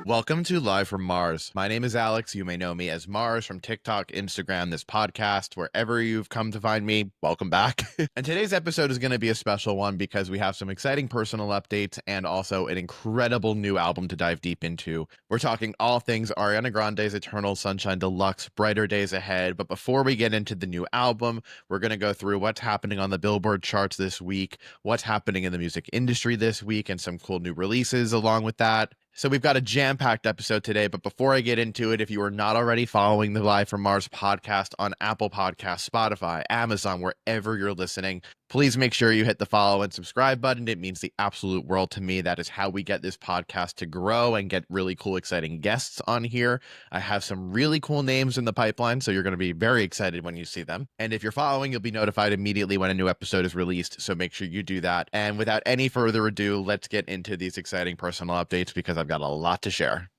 Welcome to Live from Mars. My name is Alex. You may know me as Mars from TikTok, Instagram, this podcast, wherever you've come to find me. Welcome back. And today's episode is going to be a special one because we have some exciting personal updates and also an incredible new album to dive deep into. We're talking all things Ariana Grande's Eternal Sunshine Deluxe, Brighter Days Ahead. But before we get into the new album, we're going to go through what's happening on the Billboard charts this week, what's happening in the music industry this week, and some cool new releases along with that. So we've got a jam-packed episode today, but before I get into it, if you are not already following the Live from Mars podcast on Apple Podcasts, Spotify, Amazon, wherever you're listening, please make sure you hit the follow and subscribe button. It means the absolute world to me. That is how we get this podcast to grow and get really cool, exciting guests on here. I have some really cool names in the pipeline, so you're going to be very excited when you see them. And if you're following, you'll be notified immediately when a new episode is released, so make sure you do that. And without any further ado, let's get into these exciting personal updates because I've got a lot to share.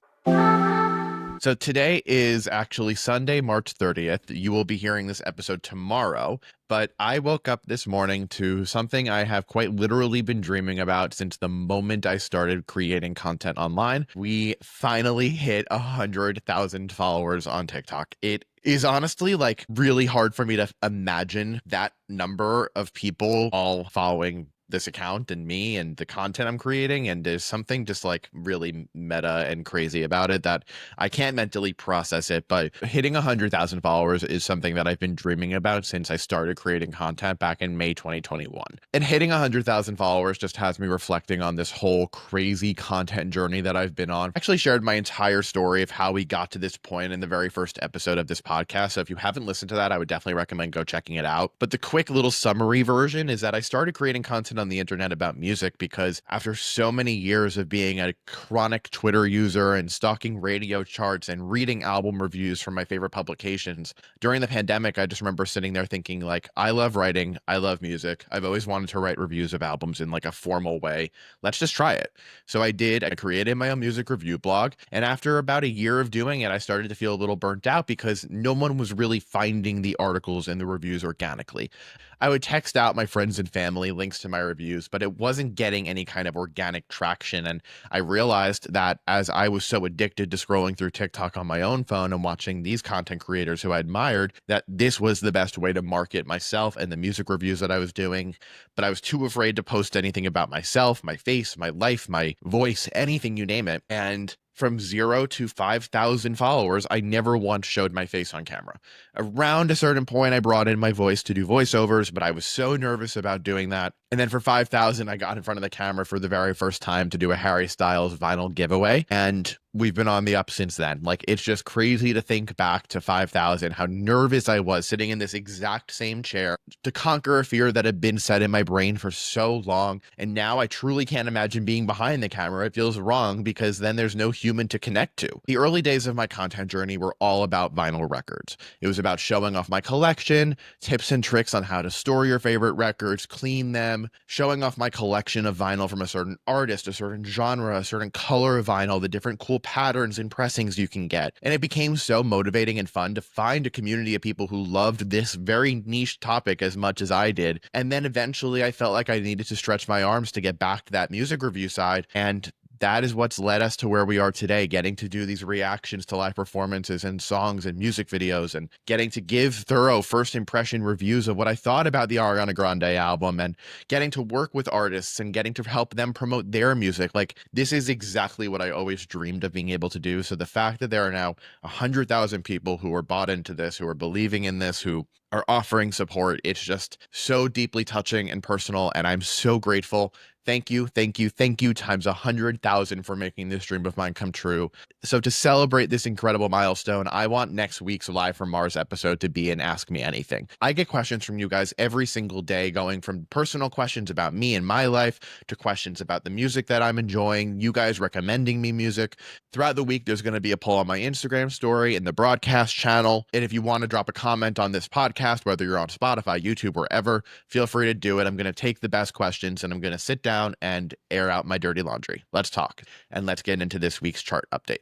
So today is actually Sunday, March 30th. You will be hearing this episode tomorrow, but I woke up this morning to something I have quite literally been dreaming about since the moment I started creating content online. We finally hit 100,000 followers on TikTok. It is honestly like really hard for me to imagine that number of people all following this account and me and the content I'm creating, and there's something just like really meta and crazy about it that I can't mentally process it. But hitting 100,000 followers is something that I've been dreaming about since I started creating content back in May 2021. And hitting 100,000 followers just has me reflecting on this whole crazy content journey that I've been on. I actually shared my entire story of how we got to this point in the very first episode of this podcast, so if you haven't listened to that, I would definitely recommend go checking it out. But the quick little summary version is that I started creating content on the internet about music because after so many years of being a chronic Twitter user and stalking radio charts and reading album reviews from my favorite publications, during the pandemic, I just remember sitting there thinking like, I love writing, I love music. I've always wanted to write reviews of albums in like a formal way. Let's just try it. So I did. I created my own music review blog. And after about a year of doing it, I started to feel a little burnt out because no one was really finding the articles and the reviews organically. I would text out my friends and family links to my reviews, but it wasn't getting any kind of organic traction. And I realized that as I was so addicted to scrolling through TikTok on my own phone and watching these content creators who I admired, that this was the best way to market myself and the music reviews that I was doing. But I was too afraid to post anything about myself, my face, my life, my voice, anything, you name it. And from 0 to 5,000 followers, I never once showed my face on camera. Around a certain point, I brought in my voice to do voiceovers, but I was so nervous about doing that. And then for 5,000, I got in front of the camera for the very first time to do a Harry Styles vinyl giveaway. And we've been on the up since then. Like, it's just crazy to think back to 5,000, how nervous I was sitting in this exact same chair to conquer a fear that had been set in my brain for so long. And now I truly can't imagine being behind the camera. It feels wrong because then there's no human to connect to. The early days of my content journey were all about vinyl records. It was about showing off my collection, tips and tricks on how to store your favorite records, clean them, showing off my collection of vinyl from a certain artist, a certain genre, a certain color of vinyl, the different cool patterns and pressings you can get. And it became so motivating and fun to find a community of people who loved this very niche topic as much as I did. And then eventually I felt like I needed to stretch my arms to get back to that music review side, and that is what's led us to where we are today, getting to do these reactions to live performances and songs and music videos and getting to give thorough first impression reviews of what I thought about the Ariana Grande album and getting to work with artists and getting to help them promote their music. Like, this is exactly what I always dreamed of being able to do. So the fact that there are now 100,000 people who are bought into this, who are believing in this, who are offering support, it's just so deeply touching and personal. And I'm so grateful. Thank you, thank you, thank you times 100,000 for making this dream of mine come true. So to celebrate this incredible milestone, I want next week's Live from Mars episode to be an Ask Me Anything. I get questions from you guys every single day, going from personal questions about me and my life to questions about the music that I'm enjoying, you guys recommending me music. Throughout the week, there's going to be a poll on my Instagram story and the broadcast channel. And if you want to drop a comment on this podcast, whether you're on Spotify, YouTube, wherever, feel free to do it. I'm going to take the best questions and I'm going to sit down and air out my dirty laundry. Let's talk and let's get into this week's chart update.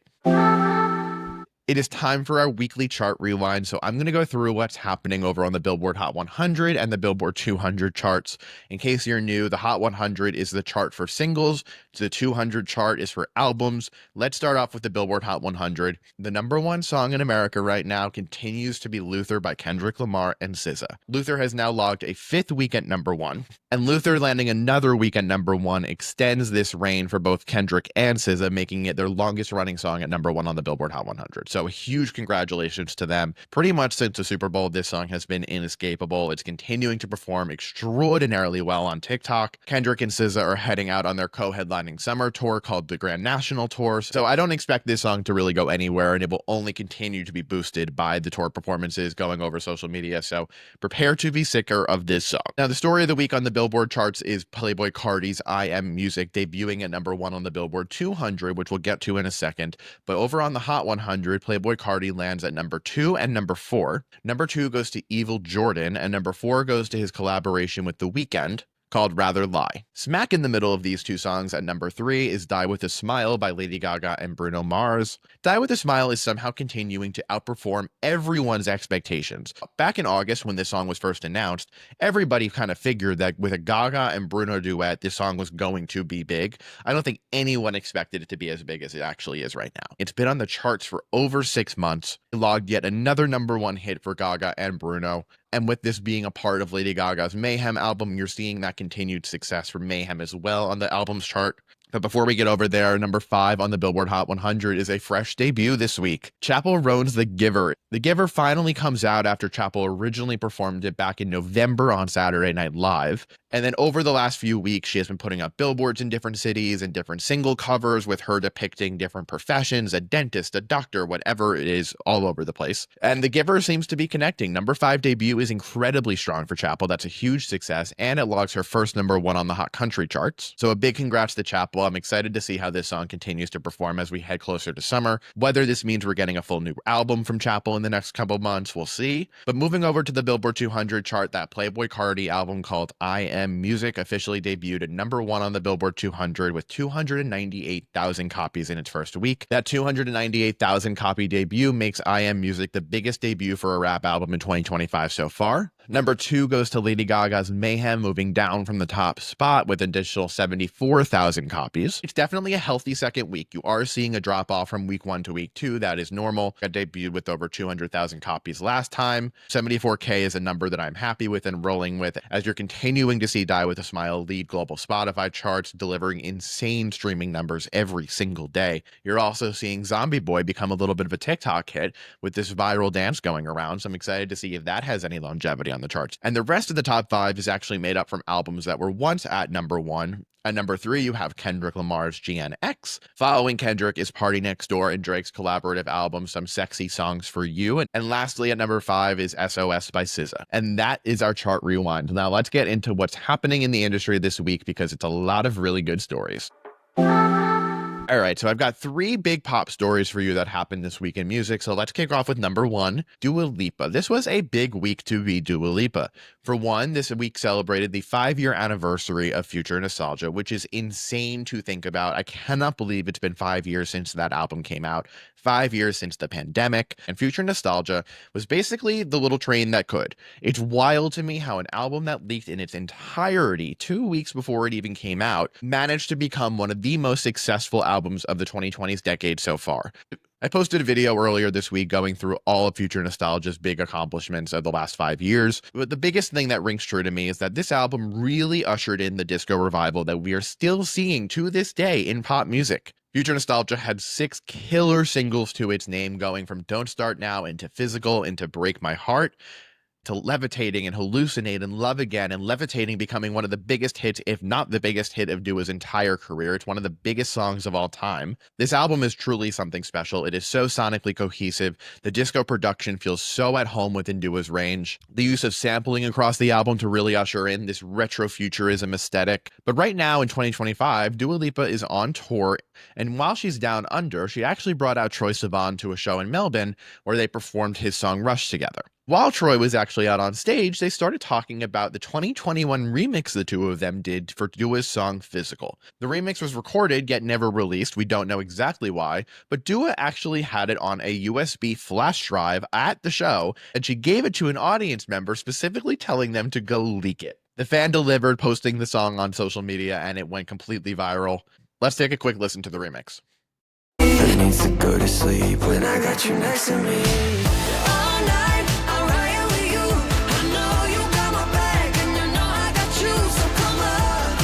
It is time for our weekly chart rewind, so I'm going to go through what's happening over on the Billboard Hot 100 and the Billboard 200 charts. In case you're new, the Hot 100 is the chart for singles, the 200 chart is for albums. Let's start off with the Billboard Hot 100. The number one song in America right now continues to be Luther by Kendrick Lamar and SZA. Luther has now logged a 5th week at number one, and Luther landing another week at number one extends this reign for both Kendrick and SZA, making it their longest running song at number one on the Billboard Hot 100. So a huge congratulations to them. Pretty much since the Super Bowl, this song has been inescapable. It's continuing to perform extraordinarily well on TikTok. Kendrick and SZA are heading out on their co-headlining summer tour called the Grand National Tour. So I don't expect this song to really go anywhere, and it will only continue to be boosted by the tour performances going over social media. So prepare to be sicker of this song. Now, the story of the week on the Billboard charts is Playboi Carti's I Am Music debuting at number one on the Billboard 200, which we'll get to in a second. But over on the Hot 100, Playboi Carti lands at number 2 and number 4. Number 2 goes to Evil Jordan, and number 4 goes to his collaboration with The Weeknd called Rather Lie. Smack in the middle of these two songs at number 3 is Die With a Smile by Lady Gaga and Bruno Mars. Die With a Smile is somehow continuing to outperform everyone's expectations. Back in August, when this song was first announced, everybody kind of figured that with a Gaga and Bruno duet, this song was going to be big. I don't think anyone expected it to be as big as it actually is right now. It's been on the charts for over 6 months. It logged yet another number one hit for Gaga and Bruno. And with this being a part of Lady Gaga's Mayhem album, you're seeing that continued success for Mayhem as well on the albums chart. But before we get over there, number 5 on the Billboard Hot 100 is a fresh debut this week. Chappell Roan's The Giver. The Giver finally comes out after Chappell originally performed it back in November on Saturday Night Live. And then over the last few weeks, she has been putting up billboards in different cities and different single covers with her depicting different professions, a dentist, a doctor, whatever it is, all over the place. And The Giver seems to be connecting. Number 5 debut is incredibly strong for Chappell. That's a huge success, and it logs her first number 1 on the Hot Country charts. So a big congrats to Chappell. I'm excited to see how this song continues to perform as we head closer to summer. Whether this means we're getting a full new album from Chappell in the next couple months, we'll see. But moving over to the Billboard 200 chart, that Playboi Carti album called I Am Music officially debuted at number 1 on the Billboard 200 with 298,000 copies in its first week. That 298,000 copy debut makes I Am Music the biggest debut for a rap album in 2025 so far. Number 2 goes to Lady Gaga's Mayhem, moving down from the top spot with an additional 74,000 copies. It's definitely a healthy second week. You are seeing a drop off from week 1 to week 2. That is normal. It debuted with over 200,000 copies last time. 74K is a number that I'm happy with and rolling with as you're continuing to see Die With a Smile lead global Spotify charts, delivering insane streaming numbers every single day. You're also seeing Zombie Boy become a little bit of a TikTok hit with this viral dance going around. So I'm excited to see if that has any longevity on the charts. And the rest of the top 5 is actually made up from albums that were once at number 1. At number 3, you have Kendrick Lamar's GNX. Following Kendrick is Party Next Door and Drake's collaborative album, Some Sexy Songs for You. And lastly, at number 5 is SOS by SZA. And that is our chart rewind. Now let's get into what's happening in the industry this week because it's a lot of really good stories. All right, so I've got 3 big pop stories for you that happened this week in music. So let's kick off with number 1, Dua Lipa. This was a big week to be Dua Lipa. For one, this week celebrated the 5-year anniversary of Future Nostalgia, which is insane to think about. I cannot believe it's been 5 years since that album came out, 5 years since the pandemic, and Future Nostalgia was basically the little train that could. It's wild to me how an album that leaked in its entirety 2 weeks before it even came out managed to become one of the most successful albums of the 2020s decade so far. I posted a video earlier this week going through all of Future Nostalgia's big accomplishments of the last 5 years, but the biggest thing that rings true to me is that this album really ushered in the disco revival that we are still seeing to this day in pop music. Future Nostalgia had 6 killer singles to its name, going from Don't Start Now into Physical into Break My Heart, to Levitating and Hallucinate and Love Again, and Levitating becoming one of the biggest hits, if not the biggest hit of Dua's entire career. It's one of the biggest songs of all time. This album is truly something special. It is so sonically cohesive. The disco production feels so at home within Dua's range. The use of sampling across the album to really usher in this retro futurism aesthetic. But right now in 2025, Dua Lipa is on tour, and while she's down under, she actually brought out Troye Sivan to a show in Melbourne where they performed his song Rush together. While Troy was actually out on stage, they started talking about the 2021 remix the two of them did for Dua's song Physical. The remix was recorded yet never released. We don't know exactly why, but Dua actually had it on a USB flash drive at the show, and she gave it to an audience member, specifically telling them to go leak it. The fan delivered, posting the song on social media, and it went completely viral. Let's take a quick listen to the remix. I need to go to sleep when I got you next to me. All night, I'm riding with you. I know you got my back, and you know I got you. So come on,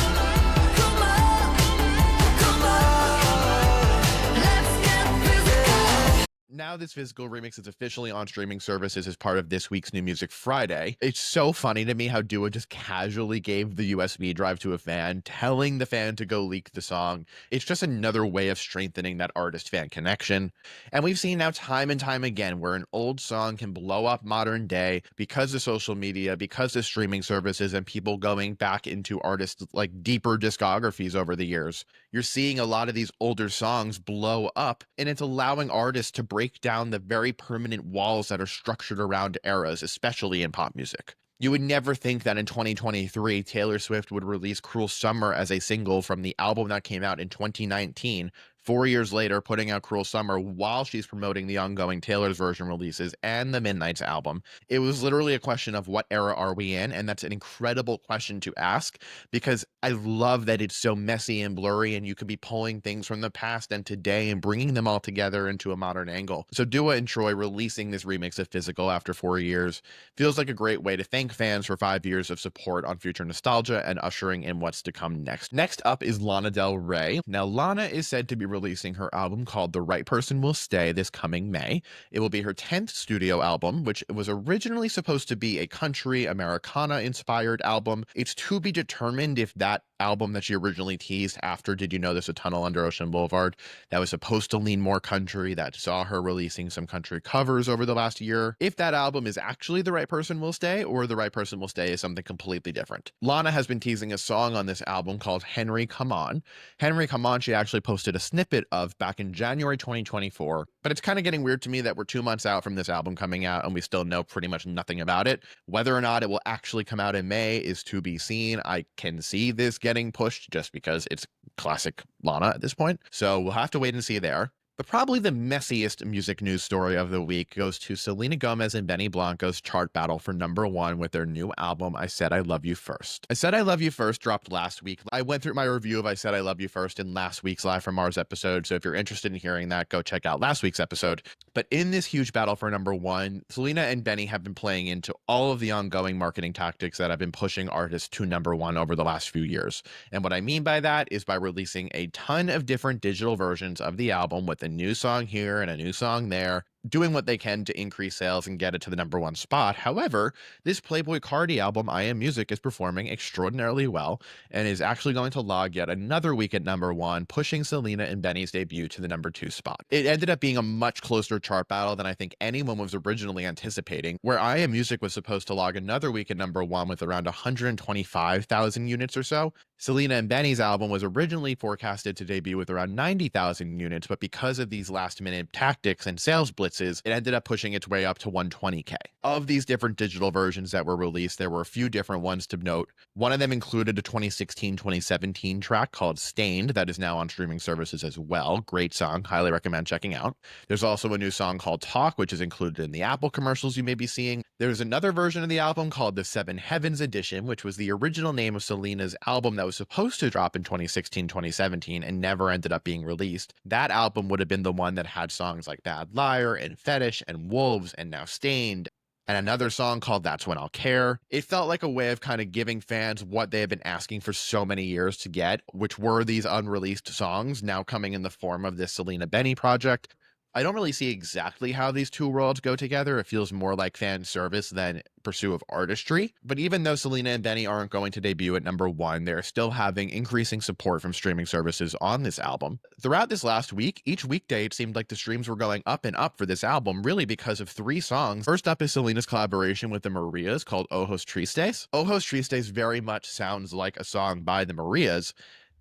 come on, let's get physical. Now this Physical remix is officially on streaming services as part of this week's New Music Friday. It's so funny to me how Dua just casually gave the USB drive to a fan, telling the fan to go leak the song. It's just another way of strengthening that artist-fan connection. And we've seen now time and time again where an old song can blow up modern day because of social media, because of streaming services, and people going back into artists' like deeper discographies over the years. You're seeing a lot of these older songs blow up, and it's allowing artists to break down the very permanent walls that are structured around eras, especially in pop music. You would never think that in 2023, Taylor Swift would release Cruel Summer as a single from the album that came out in 2019. 4 years later, putting out Cruel Summer while she's promoting the ongoing Taylor's version releases and the Midnight's album. It was literally a question of what era are we in? And that's an incredible question to ask, because I love that it's so messy and blurry, and you could be pulling things from the past and today and bringing them all together into a modern angle. So Dua and Troy releasing this remix of Physical after 4 years feels like a great way to thank fans for 5 years of support on future nostalgia and ushering in what's to come next. Next up is Lana Del Rey. Now, Lana is said to be releasing her album called The Right Person Will Stay this coming May. It will be her 10th studio album, which was originally supposed to be a country Americana inspired album. It's to be determined if that album that she originally teased after Did You Know There's a Tunnel Under Ocean Boulevard, that was supposed to lean more country, that saw her releasing some country covers over the last year, if that album is actually The Right Person Will Stay, or The Right Person Will Stay is something completely different. Lana has been teasing a song on this album called Henry Come On. Henry Come On, she actually posted a snippet of back in January 2024, but it's kind of getting weird to me that we're 2 months out from this album coming out and we still know pretty much nothing about it. Whether or not it will actually come out in May is to be seen. I can see this getting pushed just because it's classic Lana at this point. So we'll have to wait and see there. But probably the messiest music news story of the week goes to Selena Gomez and Benny Blanco's chart battle for #1 with their new album, I Said I Love You First. I Said I Love You First dropped last week. I went through my review of I Said I Love You First in last week's Live from Mars episode, so if you're interested in hearing that, go check out last week's episode. But in this huge battle for #1, Selena and Benny have been playing into all of the ongoing marketing tactics that have been pushing artists to #1 over the last few years. And what I mean by that is by releasing a ton of different digital versions of the album with a new song here and a new song there, doing what they can to increase sales and get it to the #1 spot. However, this Playboi Carti album, I Am Music, is performing extraordinarily well and is actually going to log yet another week at #1, pushing Selena and Benny's debut to the #2 spot. It ended up being a much closer chart battle than I think anyone was originally anticipating, where I Am Music was supposed to log another week at #1 with around 125,000 units or so. Selena and Benny's album was originally forecasted to debut with around 90,000 units, but because of these last-minute tactics and sales blitzes, it ended up pushing its way up to 120K. Of these different digital versions that were released, there were a few different ones to note. One of them included a 2016-2017 track called Stained that is now on streaming services as well. Great song, highly recommend checking out. There's also a new song called Talk, which is included in the Apple commercials you may be seeing. There's another version of the album called the Seven Heavens Edition, which was the original name of Selena's album that was supposed to drop in 2016-2017 and never ended up being released. That album would have been the one that had songs like Bad Liar and Fetish and Wolves and now Stained, and another song called That's When I'll Care. It felt like a way of kind of giving fans what they have been asking for so many years to get, which were these unreleased songs now coming in the form of this Selena Benny project. I don't really see exactly how these two worlds go together. It feels more like fan service than pursuit of artistry. But even though Selena and Benny aren't going to debut at #1, they're still having increasing support from streaming services on this album. Throughout this last week, each weekday it seemed like the streams were going up and up for this album, really because of 3 songs. First up is Selena's collaboration with the Marias called Ojos Tristes. Ojos Tristes very much sounds like a song by the Marias,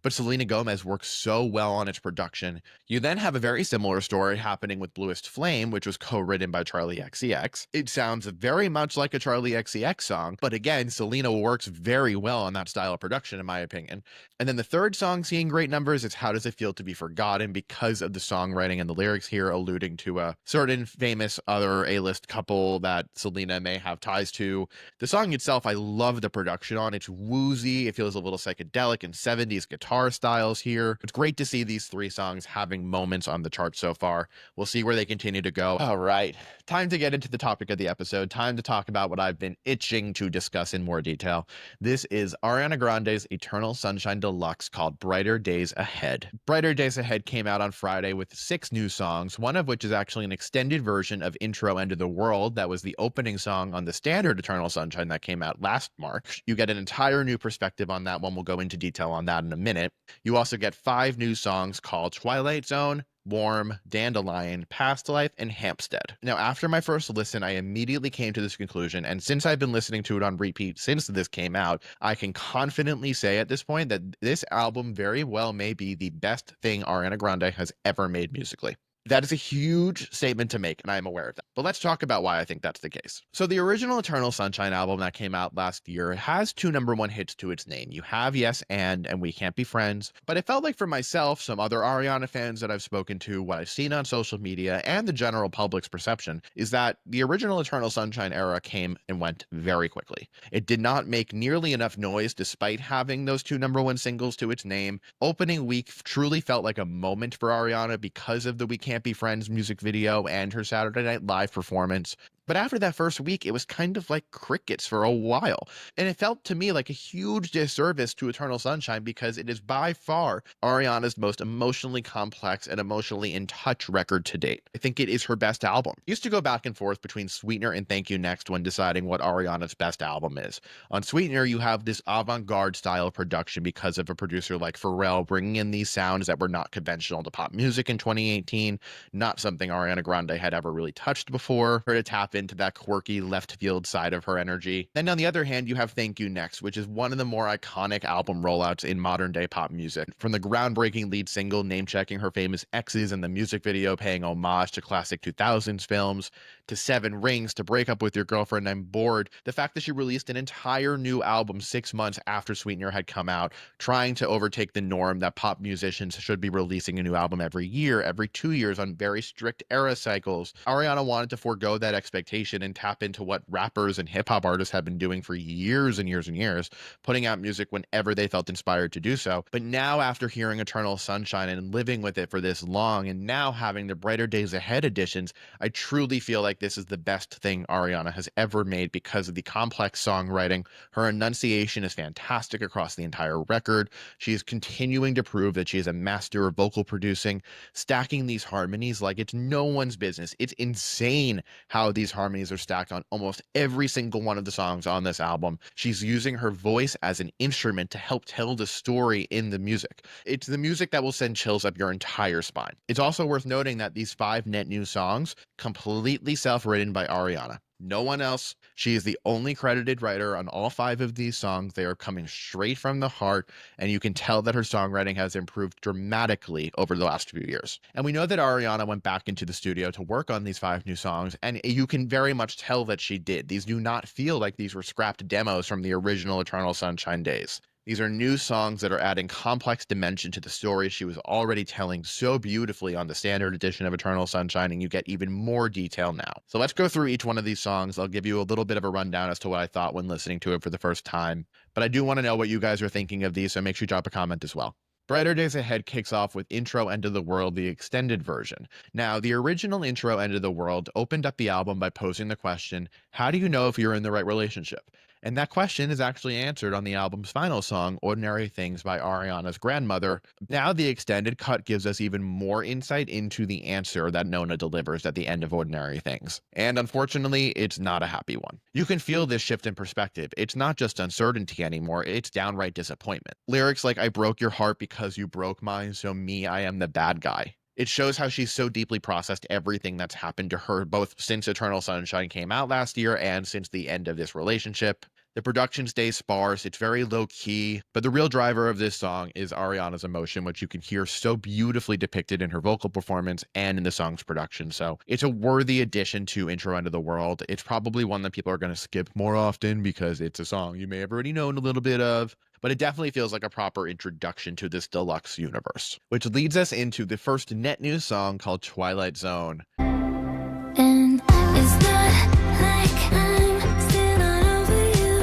but Selena Gomez works so well on its production. You then have a very similar story happening with Bluest Flame, which was co-written by Charlie XCX. It sounds very much like a Charlie XCX song, but again, Selena works very well on that style of production, in my opinion. And then the third song seeing great numbers is How Does It Feel to Be Forgotten, because of the songwriting and the lyrics here alluding to a certain famous other A-list couple that Selena may have ties to. The song itself, I love the production on. It's woozy. It feels a little psychedelic and 70s guitar styles here. It's great to see these three songs having moments on the chart so far. We'll see where they continue to go. All right, time to get into the topic of the episode. Time to talk about what I've been itching to discuss in more detail. This is Ariana Grande's Eternal Sunshine Deluxe called Brighter Days Ahead. Brighter Days Ahead came out on Friday with 6 new songs, one of which is actually an extended version of Intro End of the World. That was the opening song on the standard Eternal Sunshine that came out last March. You get an entire new perspective on that one. We'll go into detail on that in a minute. You also get 5 new songs called Twilight Zone, Warm, Dandelion, Past Life, and Hampstead. Now, after my first listen, I immediately came to this conclusion, and since I've been listening to it on repeat since this came out, I can confidently say at this point that this album very well may be the best thing Ariana Grande has ever made musically. That is a huge statement to make, and I am aware of that. But let's talk about why I think that's the case. So the original Eternal Sunshine album that came out last year has 2 #1 hits to its name. You have Yes and We Can't Be Friends. But it felt like for myself, some other Ariana fans that I've spoken to, what I've seen on social media, and the general public's perception is that the original Eternal Sunshine era came and went very quickly. It did not make nearly enough noise despite having those 2 #1 singles to its name. Opening week truly felt like a moment for Ariana because of the We Can't Be Friends music video and her Saturday Night Live performance. But after that first week, it was kind of like crickets for a while. And it felt to me like a huge disservice to Eternal Sunshine because it is by far Ariana's most emotionally complex and emotionally in touch record to date. I think it is her best album. I used to go back and forth between Sweetener and Thank You Next when deciding what Ariana's best album is. On Sweetener, you have this avant-garde style of production because of a producer like Pharrell bringing in these sounds that were not conventional to pop music in 2018, not something Ariana Grande had ever really touched before. Her to tap into that quirky left field side of her energy. Then on the other hand, you have Thank You Next, which is one of the more iconic album rollouts in modern day pop music. From the groundbreaking lead single name-checking her famous exes and the music video paying homage to classic 2000s films, to 7 Rings, to Break Up With Your Girlfriend, I'm Bored, the fact that she released an entire new album 6 months after Sweetener had come out, trying to overtake the norm that pop musicians should be releasing a new album every year, every 2 years on very strict era cycles. Ariana wanted to forego that expectation and tap into what rappers and hip-hop artists have been doing for years and years and years, putting out music whenever they felt inspired to do so. But now, after hearing Eternal Sunshine and living with it for this long, and now having the Brighter Days Ahead editions, I truly feel like this is the best thing Ariana has ever made because of the complex songwriting. Her enunciation is fantastic across the entire record. She is continuing to prove that she is a master of vocal producing, stacking these harmonies like it's no one's business. It's insane how these harmonies are stacked on almost every single one of the songs on this album. She's using her voice as an instrument to help tell the story in the music. It's the music that will send chills up your entire spine. It's also worth noting that these 5 net new songs, completely self-written by Ariana. No one else. She is the only credited writer on all 5 of these songs. They are coming straight from the heart, and you can tell that her songwriting has improved dramatically over the last few years. And we know that Ariana went back into the studio to work on these 5 new songs, and you can very much tell that she did. These do not feel like these were scrapped demos from the original Eternal Sunshine days. These are new songs that are adding complex dimension to the story she was already telling so beautifully on the standard edition of Eternal Sunshine, and you get even more detail now. So let's go through each one of these songs. I'll give you a little bit of a rundown as to what I thought when listening to it for the first time, but I do want to know what you guys are thinking of these, so make sure you drop a comment as well. Brighter Days Ahead kicks off with Intro End of the World, the extended version. Now, the original Intro End of the World opened up the album by posing the question, how do you know if you're in the right relationship? And that question is actually answered on the album's final song, Ordinary Things by Ariana's grandmother. Now the extended cut gives us even more insight into the answer that Nona delivers at the end of Ordinary Things. And unfortunately, it's not a happy one. You can feel this shift in perspective. It's not just uncertainty anymore, it's downright disappointment. Lyrics like, I broke your heart because you broke mine, so me, I am the bad guy. It shows how she's so deeply processed everything that's happened to her, both since Eternal Sunshine came out last year and since the end of this relationship. The production stays sparse, it's very low key, but the real driver of this song is Ariana's emotion, which you can hear so beautifully depicted in her vocal performance and in the song's production. So it's a worthy addition to Intro Into the World. It's probably one that people are going to skip more often because it's a song you may have already known a little bit of, but it definitely feels like a proper introduction to this deluxe universe. Which leads us into the first net new song called Twilight Zone. And it's not like I'm still not over you.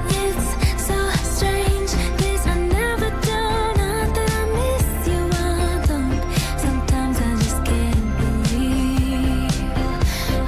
It's so strange, this I never do. Not that I miss you, I don't. Sometimes I just can't believe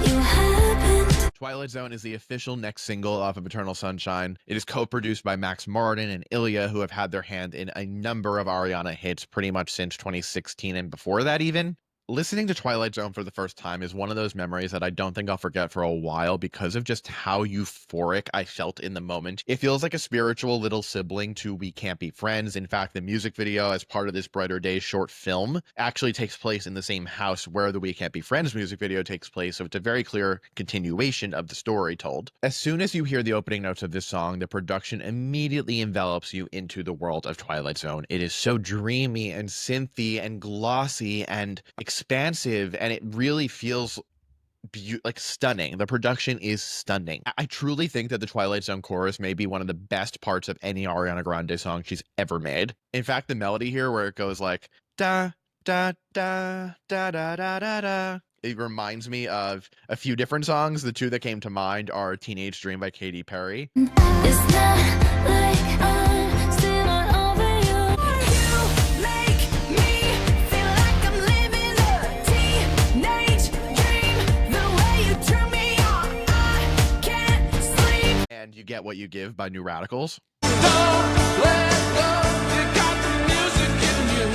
you happened. Twilight Zone is the official next single off of Eternal Sunshine. It is co-produced by Max Martin and Ilya, who have had their hand in a number of Ariana hits pretty much since 2016 and before that even. Listening to Twilight Zone for the first time is one of those memories that I don't think I'll forget for a while because of just how euphoric I felt in the moment. It feels like a spiritual little sibling to We Can't Be Friends. In fact, the music video as part of this Brighter Days short film actually takes place in the same house where the We Can't Be Friends music video takes place, so it's a very clear continuation of the story told. As soon as you hear the opening notes of this song, the production immediately envelops you into the world of Twilight Zone. It is so dreamy and synthy and glossy and expansive, and it really feels like stunning. The production is stunning. I truly think that the Twilight Zone chorus may be one of the best parts of any Ariana Grande song she's ever made. In fact, the melody here where it goes like da da da da da da da da, it reminds me of a few different songs. The two that came to mind are Teenage Dream by Katy Perry. It's not like I'm still not over you. You make me feel like I'm living a teenage dream. The way you turn me on, I can't sleep. And You Get What You Give by New Radicals. Don't let go, you got the music in you.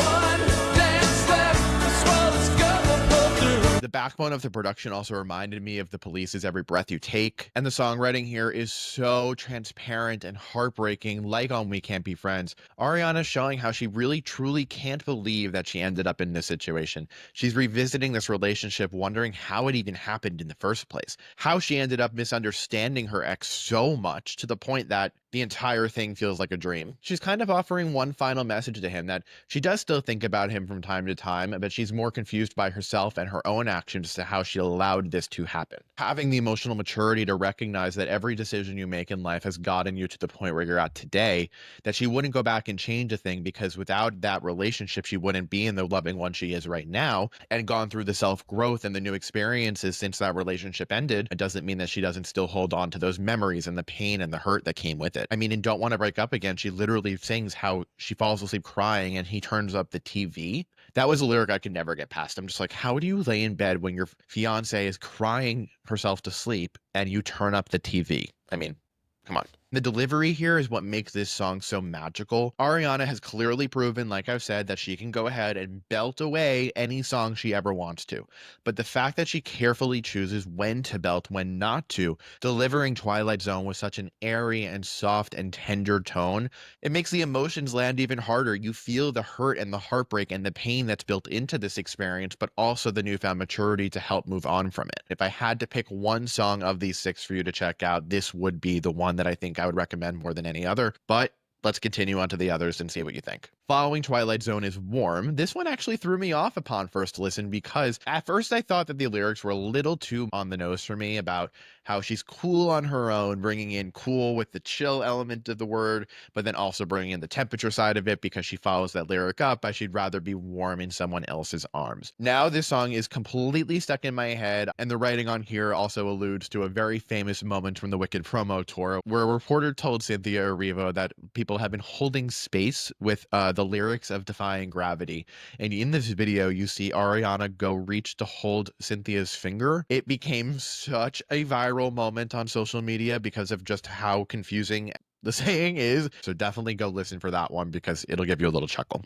One dance left, this world is gonna pull through. The backbone of the production also reminded me of The Police's Every Breath You Take, and the songwriting here is so transparent and heartbreaking, like on We Can't Be Friends. Ariana showing how she really truly can't believe that she ended up in this situation. She's revisiting this relationship, wondering how it even happened in the first place, how she ended up misunderstanding her ex so much to the point that the entire thing feels like a dream. She's kind of offering one final message to him that she does still think about him from time to time, but she's more confused by herself and her own actions as to how she allowed this to happen. Having the emotional maturity to recognize that every decision you make in life has gotten you to the point where you're at today, that she wouldn't go back and change a thing because without that relationship, she wouldn't be in the loving one she is right now, and gone through the self-growth and the new experiences since that relationship ended. It doesn't mean that she doesn't still hold on to those memories and the pain and the hurt that came with it. I mean, in Don't Want to Break Up Again, she literally sings how she falls asleep crying and he turns up the TV. That was a lyric I could never get past. I'm just like, how do you lay in bed when your fiance is crying herself to sleep and you turn up the TV? I mean, come on. The delivery here is what makes this song so magical. Ariana has clearly proven, like I've said, that she can go ahead and belt away any song she ever wants to. But the fact that she carefully chooses when to belt, when not to, delivering Twilight Zone with such an airy and soft and tender tone, it makes the emotions land even harder. You feel the hurt and the heartbreak and the pain that's built into this experience, but also the newfound maturity to help move on from it. If I had to pick one song of these 6 for you to check out, this would be the one that I think I would recommend more than any other, but let's continue on to the others and see what you think. Following Twilight Zone is Warm. This one actually threw me off upon first listen because at first I thought that the lyrics were a little too on the nose for me about how she's cool on her own, bringing in cool with the chill element of the word, but then also bringing in the temperature side of it because she follows that lyric up by she'd rather be warm in someone else's arms. Now this song is completely stuck in my head, and the writing on here also alludes to a very famous moment from the Wicked promo tour where a reporter told Cynthia Erivo that people have been holding space with the lyrics of Defying Gravity. And in this video, you see Ariana go reach to hold Cynthia's finger. It became such a viral moment on social media because of just how confusing the saying is. So definitely go listen for that one because it'll give you a little chuckle.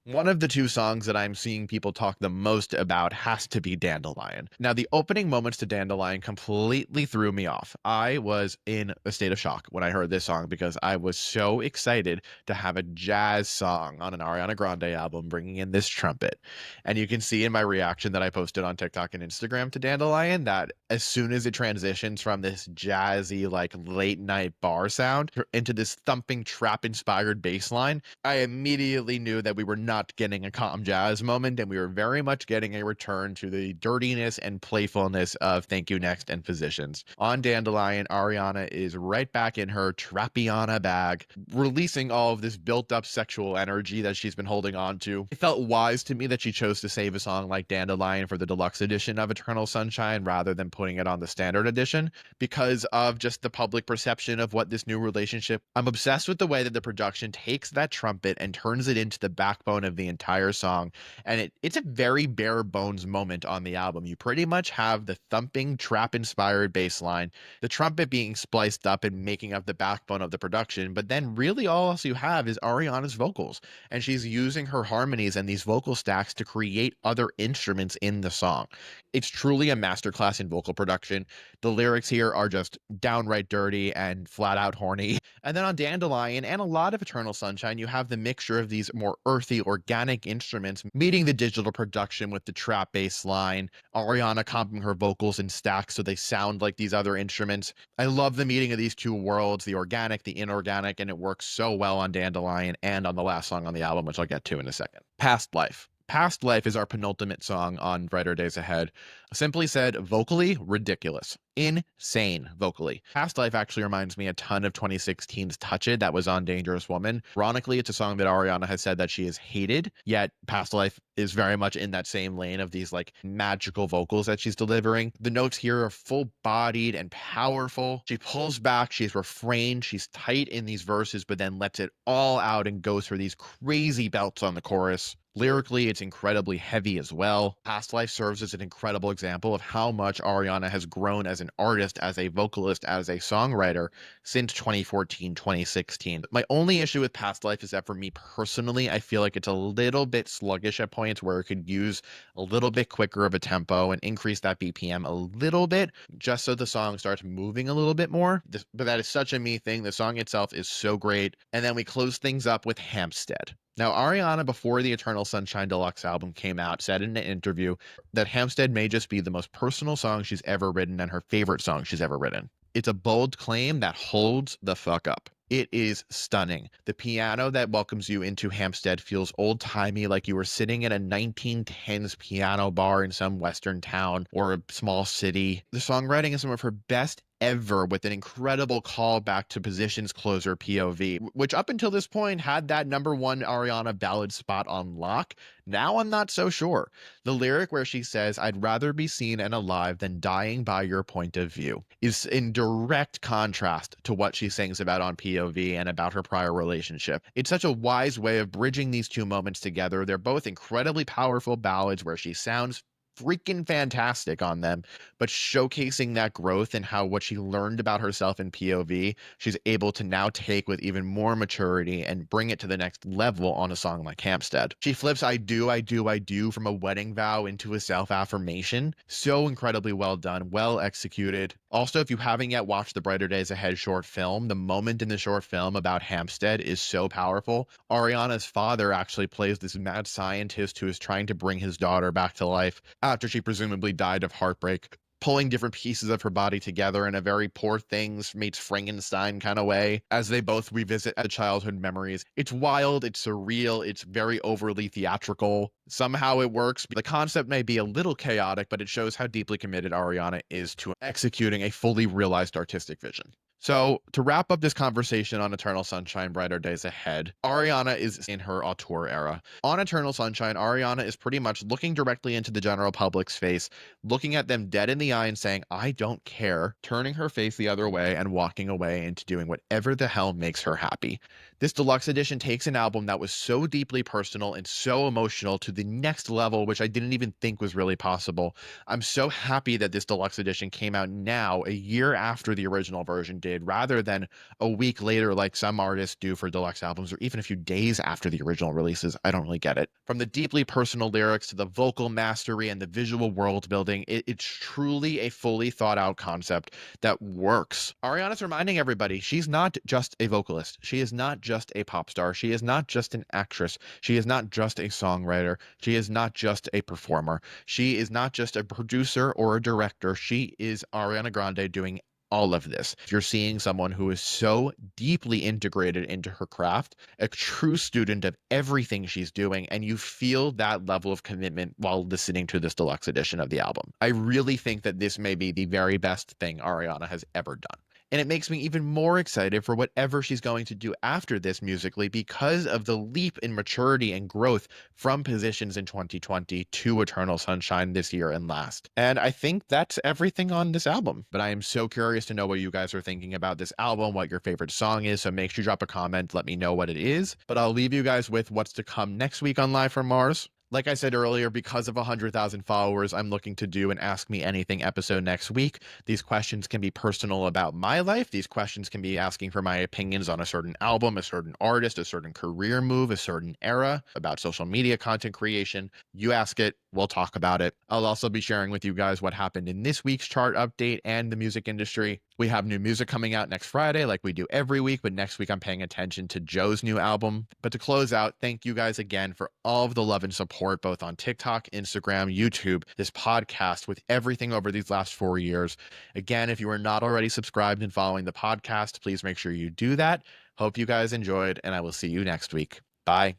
One of the two songs that I'm seeing people talk the most about has to be Dandelion. Now, the opening moments to Dandelion completely threw me off. I was in a state of shock when I heard this song because I was so excited to have a jazz song on an Ariana Grande album bringing in this trumpet. And you can see in my reaction that I posted on TikTok and Instagram to Dandelion that as soon as it transitions from this jazzy, like late night bar sound into this thumping trap inspired bass line, I immediately knew that we were not getting a calm jazz moment, and we were very much getting a return to the dirtiness and playfulness of Thank You Next and Physicians. On Dandelion, Ariana is right back in her Trappiana bag, releasing all of this built up sexual energy that she's been holding on to. It felt wise to me that she chose to save a song like Dandelion for the deluxe edition of Eternal Sunshine rather than putting it on the standard edition because of just the public perception of what this new relationship. I'm obsessed with the way that the production takes that trumpet and turns it into the backbone of the entire song, and it's a very bare bones moment on the album. You pretty much have the thumping trap inspired bass line, the trumpet being spliced up and making up the backbone of the production, but then really all else you have is Ariana's vocals, and she's using her harmonies and these vocal stacks to create other instruments in the song. It's truly a masterclass in vocal production. The lyrics here are just downright dirty and flat out horny. And then on Dandelion and a lot of Eternal Sunshine, you have the mixture of these more earthy, organic instruments meeting the digital production with the trap bass line, Ariana comping her vocals in stacks so they sound like these other instruments. I love the meeting of these two worlds, the organic, the inorganic, and it works so well on Dandelion and on the last song on the album, which I'll get to in a second. Past Life. Past Life is our penultimate song on Brighter Days Ahead. Simply said, vocally, ridiculous. Insane vocally. Past Life actually reminds me a ton of 2016's Touch It that was on Dangerous Woman. Ironically, it's a song that Ariana has said that she has hated, yet Past Life is very much in that same lane of these like magical vocals that she's delivering. The notes here are full-bodied and powerful. She pulls back, she's refrained, she's tight in these verses, but then lets it all out and goes for these crazy belts on the chorus. Lyrically, it's incredibly heavy as well. Past Life serves as an incredible example of how much Ariana has grown as an artist, as a vocalist, as a songwriter since 2014, 2016. My only issue with Past Life is that for me personally, I feel like it's a little bit sluggish at points where it could use a little bit quicker of a tempo and increase that BPM a little bit just so the song starts moving a little bit more. But that is such a me thing. The song itself is so great. And then we close things up with Hampstead. Now, Ariana, before the Eternal Sunshine Deluxe album came out, said in an interview that Hampstead may just be the most personal song she's ever written and her favorite song she's ever written. It's a bold claim that holds the fuck up. It is stunning. The piano that welcomes you into Hampstead feels old-timey, like you were sitting at a 1910s piano bar in some western town or a small city. The songwriting is some of her best ever, with an incredible callback to Position's closer POV, which up until this point had that #1 Ariana ballad spot on lock. Now I'm not so sure. The lyric where she says, "I'd rather be seen and alive than dying by your point of view," is in direct contrast to what she sings about on POV and about her prior relationship. It's such a wise way of bridging these two moments together. They're both incredibly powerful ballads where she sounds freaking fantastic on them, but showcasing that growth and how what she learned about herself in POV, she's able to now take with even more maturity and bring it to the next level on a song like Hampstead. She flips I do, I do, I do from a wedding vow into a self-affirmation. So incredibly well done, well executed. Also, if you haven't yet watched the Brighter Days Ahead short film, the moment in the short film about Hampstead is so powerful. Ariana's father actually plays this mad scientist who is trying to bring his daughter back to life after she presumably died of heartbreak, pulling different pieces of her body together in a very Poor Things meets Frankenstein kind of way as they both revisit childhood memories. It's wild, it's surreal, it's very overly theatrical. Somehow it works. The concept may be a little chaotic, but it shows how deeply committed Ariana is to executing a fully realized artistic vision. So, to wrap up this conversation on Eternal Sunshine, Brighter Days Ahead, Ariana is in her auteur era. On Eternal Sunshine, Ariana is pretty much looking directly into the general public's face, looking at them dead in the eye and saying, "I don't care," turning her face the other way and walking away into doing whatever the hell makes her happy. This deluxe edition takes an album that was so deeply personal and so emotional to the next level, which I didn't even think was really possible. I'm so happy that this deluxe edition came out now, a year after the original version did, rather than a week later like some artists do for deluxe albums, or even a few days after the original releases. I don't really get it. From the deeply personal lyrics to the vocal mastery and the visual world building, it's truly a fully thought out concept that works. Ariana's reminding everybody she's not just a vocalist. She is not just a pop star. She is not just an actress. She is not just a songwriter. She is not just a performer. She is not just a producer or a director. She is Ariana Grande doing all of this. You're seeing someone who is so deeply integrated into her craft, a true student of everything she's doing, and you feel that level of commitment while listening to this deluxe edition of the album. I really think that this may be the very best thing Ariana has ever done. And it makes me even more excited for whatever she's going to do after this musically because of the leap in maturity and growth from Positions in 2020 to Eternal Sunshine this year and last. And I think that's everything on this album. But I am so curious to know what you guys are thinking about this album, what your favorite song is. So make sure you drop a comment, let me know what it is. But I'll leave you guys with what's to come next week on Live from Mars. Like I said earlier, because of 100,000 followers, I'm looking to do an Ask Me Anything episode next week. These questions can be personal about my life. These questions can be asking for my opinions on a certain album, a certain artist, a certain career move, a certain era, about social media content creation. You ask it, we'll talk about it. I'll also be sharing with you guys what happened in this week's chart update and the music industry. We have new music coming out next Friday, like we do every week, but next week I'm paying attention to Joe's new album. But to close out, thank you guys again for all of the love and support, both on TikTok, Instagram, YouTube, this podcast, with everything over these last 4 years. Again, if you are not already subscribed and following the podcast, please make sure you do that. Hope you guys enjoyed, and I will see you next week. Bye.